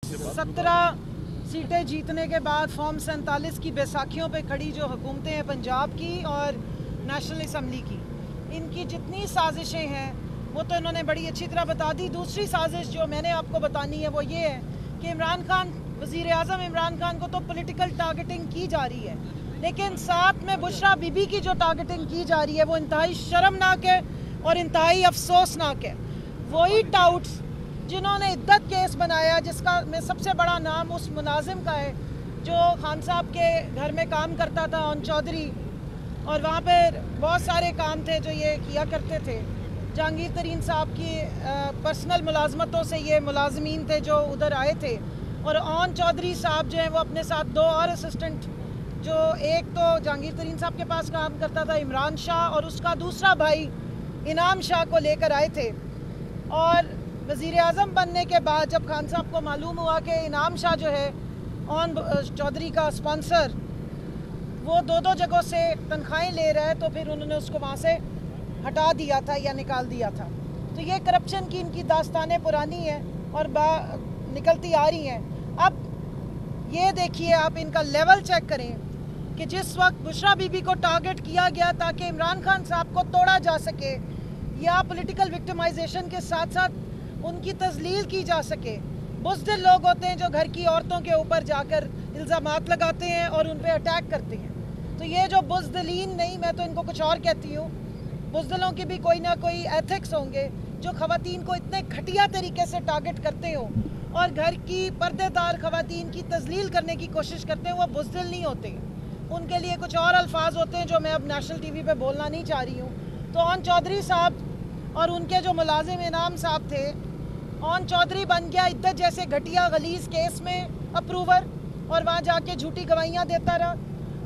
17 सीटें जीतने के बाद फॉर्म 47 की बैसाखियों पे खड़ी जो हुकूमतें हैं पंजाब की और नेशनल असम्बली की, इनकी जितनी साजिशें हैं वो तो इन्होंने बड़ी अच्छी तरह बता दी। दूसरी साजिश जो मैंने आपको बतानी है वो ये है कि इमरान खान, वज़ीर आज़म इमरान खान को तो पॉलिटिकल टारगेटिंग की जा रही है, लेकिन साथ में बुशरा बीबी की जो टारगेटिंग की जा रही है वो इंतहाई शर्मनाक है और इंतहाई अफसोसनाक है। वही टाउट्स जिन्होंने इद्दत केस बनाया, जिसका में सबसे बड़ा नाम उस मुनाजिम का है जो खान साहब के घर में काम करता था, ऑन चौधरी, और वहाँ पर बहुत सारे काम थे जो ये किया करते थे। जहांगीर तरीन साहब की पर्सनल मुलाजमतों से ये मुलाजमीन थे जो उधर आए थे, और ऑन चौधरी साहब जो हैं वो अपने साथ दो और असिस्टेंट, जो एक तो जहांगीर तरीन साहब के पास काम करता था इमरान शाह, और उसका दूसरा भाई इनाम शाह को लेकर आए थे। और वज़ीर आज़म बनने के बाद जब खान साहब को मालूम हुआ कि इनाम शाह जो है ऑन चौधरी का स्पॉन्सर, वो दो जगहों से तनख्वाहें ले रहा है, तो फिर उन्होंने उसको वहाँ से हटा दिया था या निकाल दिया था। तो ये करप्शन की इनकी दास्तानें पुरानी हैं और निकलती आ रही हैं। अब ये देखिए, आप इनका लेवल चेक करें कि जिस वक्त बुशरा बीबी को टारगेट किया गया ताकि इमरान खान साहब को तोड़ा जा सके या पॉलिटिकल विक्टिमाइजेशन के साथ साथ उनकी तजलील की जा सके, बुज़दिल लोग होते हैं जो घर की औरतों के ऊपर जाकर इल्ज़ामात लगाते हैं और उन पर अटैक करते हैं। तो ये जो बुज़दिलीन, नहीं मैं तो इनको कुछ और कहती हूँ, बुज़दिलों की भी कोई ना कोई एथिक्स होंगे, जो ख़वातीन को इतने घटिया तरीके से टारगेट करते हो और घर की पर्देदार ख़वातीन की तजलील करने की कोशिश करते हैं, वो बुज़दिल नहीं होते। उनके लिए कुछ और अल्फाज होते हैं जो मैं अब नेशनल TV पे बोलना नहीं चाह रही हूँ। तो ऑन चौधरी साहब और उनके जो मुलाजिम इनाम साहब थे, ऑन चौधरी बन गया इद्दत जैसे घटिया गलीज केस में अप्रूवर, और वहाँ जाके झूठी गवाहियाँ देता रहा।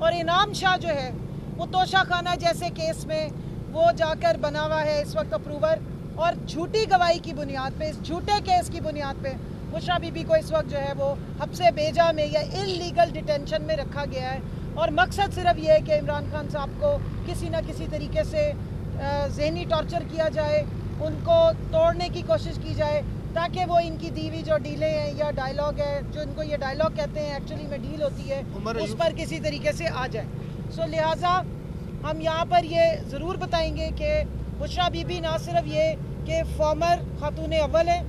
और इनाम शाह जो है वो तोशा खाना जैसे केस में वो जाकर बना हुआ है इस वक्त अप्रूवर, और झूठी गवाही की बुनियाद पे, इस झूठे केस की बुनियाद पे बुशरा बीबी को इस वक्त जो है वो हब्से बेजा में या इल्लीगल डिटेंशन में रखा गया है। और मकसद सिर्फ ये है कि इमरान खान साहब को किसी न किसी तरीके से ज़हनी टॉर्चर किया जाए, उनको तोड़ने की कोशिश की जाए, ताकि वो इनकी दीवी जो डीलें हैं या डायलॉग है, जो इनको ये डायलॉग कहते हैं एक्चुअली में डील होती है, उस पर किसी तरीके से आ जाए। सो लिहाजा हम यहाँ पर ये ज़रूर बताएंगे कि बुशरा बीबी ना सिर्फ ये कि फॉर्मर खातून अव्वल हैं,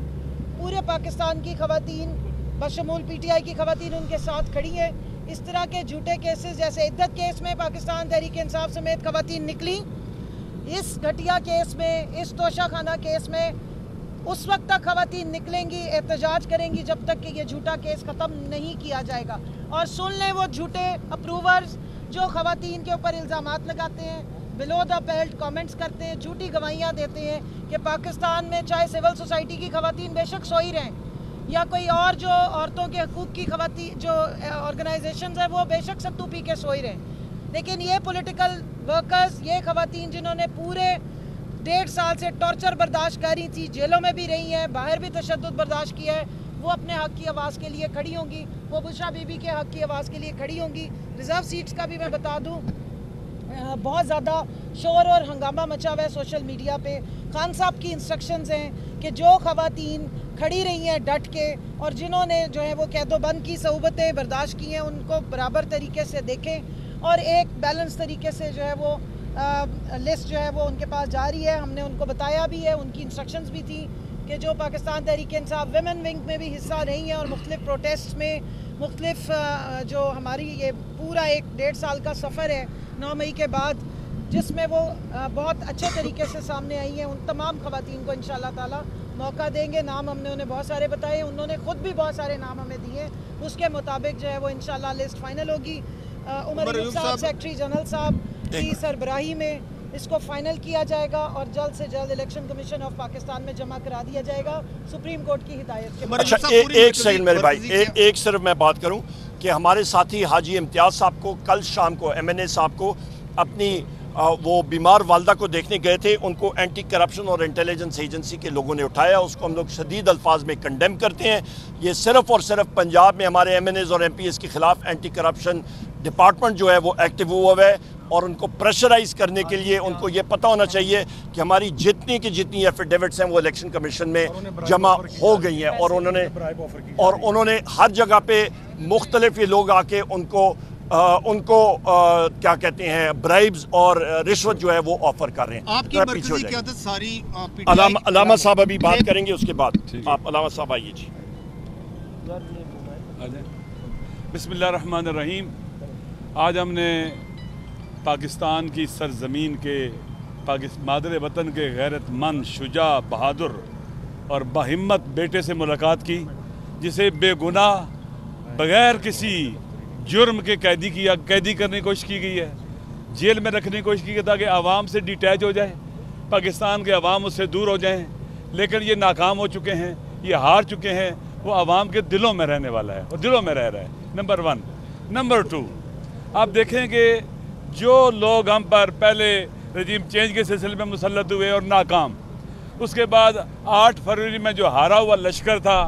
पूरे पाकिस्तान की ख़वातीन बशमूल PTI की ख़वातीन उनके साथ खड़ी हैं। इस तरह के झूठे केसेस जैसे इद्दत केस में पाकिस्तान तहरीक इंसाफ समेत ख़वातीन निकली, इस घटिया केस में, इस तोशा खाना केस में उस वक्त तक ख़वातीन निकलेंगी, एहतजाज करेंगी जब तक कि ये झूठा केस ख़त्म नहीं किया जाएगा। और सुन लें वो झूठे अप्रूवर्स जो ख़वातीन के ऊपर इल्ज़ामात लगाते हैं, बिलो द बेल्ट कमेंट्स करते हैं, झूठी गवाहियाँ देते हैं कि पाकिस्तान में चाहे सिविल सोसाइटी की ख़वातीन बेशक सोई रहें या कोई और जो औरतों के हकूक़ की ख़वातीन जो ऑर्गेनाइजेशंस हैं वो बेशक सत्तू पी के सोई रहें, लेकिन ये पॉलिटिकल वर्कर्स, ये ख़वातीन जिन्होंने पूरे 1.5 साल से टॉर्चर बर्दाश्त कर रही थी, जेलों में भी रही हैं, बाहर भी तशद्दुद बर्दाश्त किया है, वो अपने हक़ की आवाज़ के लिए खड़ी होंगी, वो बुशरा बीबी के हक़ की आवाज़ के लिए खड़ी होंगी। रिज़र्व सीट्स का भी मैं बता दूँ, बहुत ज़्यादा शोर और हंगामा मचा हुआ है सोशल मीडिया पे। खान साहब की इंस्ट्रक्शंस हैं कि जो ख़वातीन खड़ी रही हैं डट के और जिन्होंने जो है वो कैदोबंद की सऊबतें बर्दाश्त की हैं, उनको बराबर तरीके से देखें और एक बैलेंस तरीके से जो है वो लिस्ट जो है वो उनके पास जा रही है। हमने उनको बताया भी है, उनकी इंस्ट्रक्शंस भी थी कि जो पाकिस्तान तहरीक इंसाफ विमेन विंग में भी हिस्सा रही हैं और मुख्तलिफ प्रोटेस्ट में, मुख्तलिफ जो हमारी ये पूरा 1.5 साल का सफ़र है 9 मई के बाद, जिसमें वो बहुत अच्छे तरीके से सामने आई हैं, उन तमाम ख़वातीन को इंशाअल्लाह ताला मौका देंगे। नाम हमने उन्हें बहुत सारे बताए, उन्होंने ख़ुद भी बहुत सारे नाम हमें दिए, उसके मुताबिक जो है वो इंशाअल्लाह लिस्ट फ़ाइनल होगी। उमर अयूब साहब सेक्रेटरी जनरल साहब की सरबराही में इसको फाइनल किया जाएगा और जल्द से जल्द इलेक्शन कमीशन ऑफ पाकिस्तान में जमा करा दिया जाएगा सुप्रीम कोर्ट की हिदायत के बाद। अच्छा, एक सेकंड मेरे भाई, एक सिर्फ मैं बात करूं कि हमारे साथी हाजी इम्तियाज़ साहब को कल शाम को MNA साहब को अपनी वो बीमार वालदा को देखने गए थे, उनको एंटी करप्शन और इंटेलिजेंस एजेंसी के लोगों ने उठाया, उसको हम लोग शदीद अल्फाज में कंडेम करते हैं। ये सिर्फ और सिर्फ पंजाब में हमारे MNAs और MPs के ख़िलाफ़ एंटी करप्शन डिपार्टमेंट जो है वो एक्टिव हुआ है और उनको प्रेशराइज करने के लिए उनको ये पता होना चाहिए कि हमारी जितनी की जितनी एफिडेविट्स हैं वो इलेक्शन कमीशन में जमा हो गई हैं, और उन्होंने हर जगह पे मुख्तलिफ ये लोग आके उनको क्या कहते हैं ब्राइब्स और रिश्वत जो है वो ऑफर कर रहे हैं। आपकी मरकज़ी क़यादत सारी अलामा साहब अभी बात करेंगे, उसके बाद आप अलामा साहब आइए जी। बिस्मिल्लाहिर्रहमानिर्रहीम। आज हमने पाकिस्तान की सरजमीन के मादर वतन के गैरतमंद, शुजा, बहादुर और बाहिम्मत बेटे से मुलाकात की, जिसे बेगुनाह बगैर किसी जुर्म के कैदी करने की कोशिश की गई है, जेल में रखने की कोशिश की गई ताकि आवाम से डिटैच हो जाए, पाकिस्तान के अवाम उससे दूर हो जाएं। लेकिन ये नाकाम हो चुके हैं, ये हार चुके हैं। वो आवाम के दिलों में रहने वाला है और दिलों में रह रहा है, नंबर 1। नंबर 2, आप देखें कि जो लोग हम पर पहले रजीम चेंज के सिलसिले में मुसल्लत हुए और नाकाम, उसके बाद 8 फरवरी में जो हारा हुआ लश्कर था,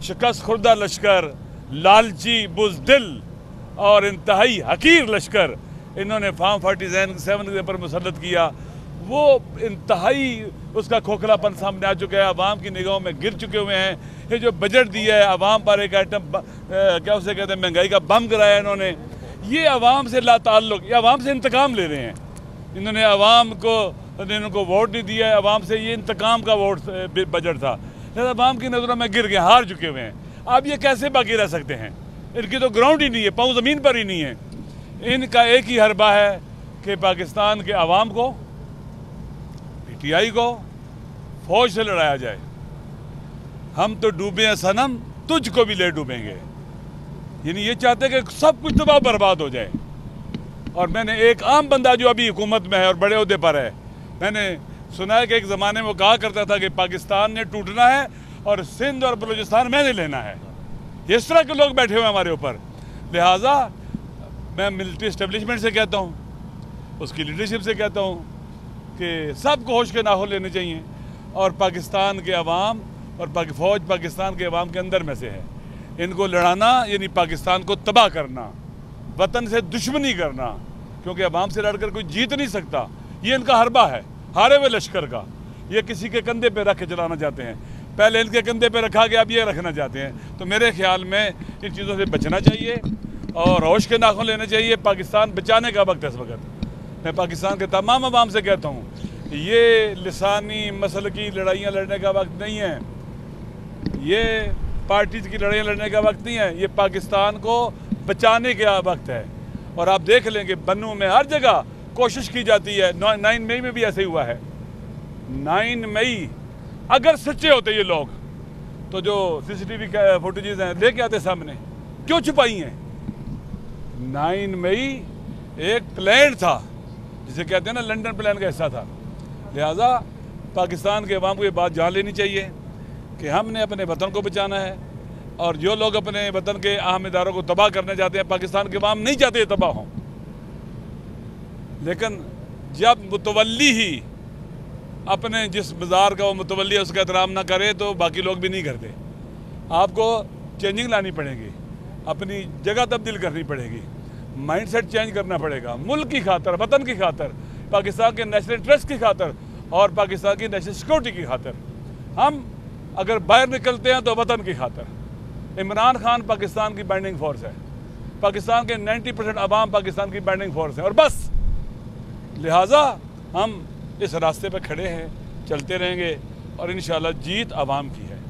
शिकस्त खुर्दा लश्कर, लालची, बुज़दिल और इंतहाई हकीर लश्कर, इन्होंने फार्म 47 के ऊपर मुसल्लत किया। वो इंतहाई उसका खोखलापन सामने आ चुका है, आवाम की निगाहों में गिर चुके हुए हैं। ये जो बजट दिया है आवाम पर, एक आइटम क्या उसे कहते हैं, महंगाई का बम गिराया इन्होंने, ये आवाम से लाताल्लुक, ये आवाम से इंतकाम ले रहे हैं। इन्होंने आवाम को, इनको वोट नहीं दिया है, आवाम से ये इंतकाम का वोट बजट था, लेकिन आवाम की नज़रों में गिर गए, हार चुके हुए हैं। अब ये कैसे बाकी रह सकते हैं? इनकी तो ग्राउंड ही नहीं है, पाँव ज़मीन पर ही नहीं है। इनका एक ही हरबा है कि पाकिस्तान के अवाम को, PTI को फौज से लड़ाया जाए। हम तो डूबे हैं सनम, तुझको भी ले डूबेंगे। यानी ये चाहते हैं कि सब कुछ तबाह बर्बाद हो जाए। और मैंने एक आम बंदा जो अभी हुकूमत में है और बड़े ओहदे पर है, मैंने सुना है कि एक ज़माने में वो कहा करता था कि पाकिस्तान ने टूटना है और सिंध और बलूचिस्तान मैंने लेना है। इस तरह के लोग बैठे हुए हैं हमारे ऊपर। लिहाजा मैं मिलिट्री इस्टेब्लिशमेंट से कहता हूँ, उसकी लीडरशिप से कहता हूँ कि सबको होश के नाखून लेने चाहिए। और पाकिस्तान के अवाम और फ़ौज पाकिस्तान के अवाम के अंदर में से है। इनको लड़ाना यानी पाकिस्तान को तबाह करना, वतन से दुश्मनी करना, क्योंकि अवाम से लड़कर कोई जीत नहीं सकता। ये इनका हरबा है, हारे हुए लश्कर का। ये किसी के कंधे पे रख के चलाना चाहते हैं। पहले इनके कंधे पे रखा गया, अब ये रखना चाहते हैं। तो मेरे ख्याल में इन चीज़ों से बचना चाहिए और होश के नाखून लेने चाहिए। पाकिस्तान बचाने का वक्त है इस वक्त। मैं पाकिस्तान के तमाम अवाम से कहता हूँ, ये लिसानी मसल की लड़ाइयाँ लड़ने का वक्त नहीं है, ये पार्टीज की लड़ाइयाँ लड़ने का वक्त नहीं है, ये पाकिस्तान को बचाने का वक्त है। और आप देख लें कि बन्नू में हर जगह कोशिश की जाती है। 9 मई में भी ऐसे ही हुआ है। 9 मई अगर सच्चे होते ये लोग, तो जो CCTV फुटेजेस हैं लेके आते सामने, क्यों छुपाई हैं? 9 मई एक प्लान था, जिसे कहते हैं ना लंदन प्लान का हिस्सा था। लिहाजा पाकिस्तान के अवाम को ये बात जान लेनी चाहिए कि हमने अपने वतन को बचाना है। और जो लोग अपने वतन के अहम इदारों को तबाह करना चाहते हैं, पाकिस्तान के अवाम नहीं चाहते तबाह हों। लेकिन जब मुतवल्ली ही अपने जिस बाज़ार का वो मुतवल्ली है उसका एहतराम ना करे, तो बाकी लोग भी नहीं करते। आपको चेंजिंग लानी पड़ेगी, अपनी जगह तब्दील करनी पड़ेगी, माइंडसेट चेंज करना पड़ेगा, मुल्क की खातर, वतन की खातर, पाकिस्तान के नेशनल इंटरेस्ट की खातर और पाकिस्तान की नेशनल सिक्योरिटी की खातर। हम अगर बाहर निकलते हैं तो वतन की खातर। इमरान खान पाकिस्तान की बाइंडिंग फोर्स है, पाकिस्तान के 90% अवाम पाकिस्तान की बाइंडिंग फोर्स है, और बस। लिहाजा हम इस रास्ते पर खड़े हैं, चलते रहेंगे और इंशाअल्लाह जीत अवाम की है।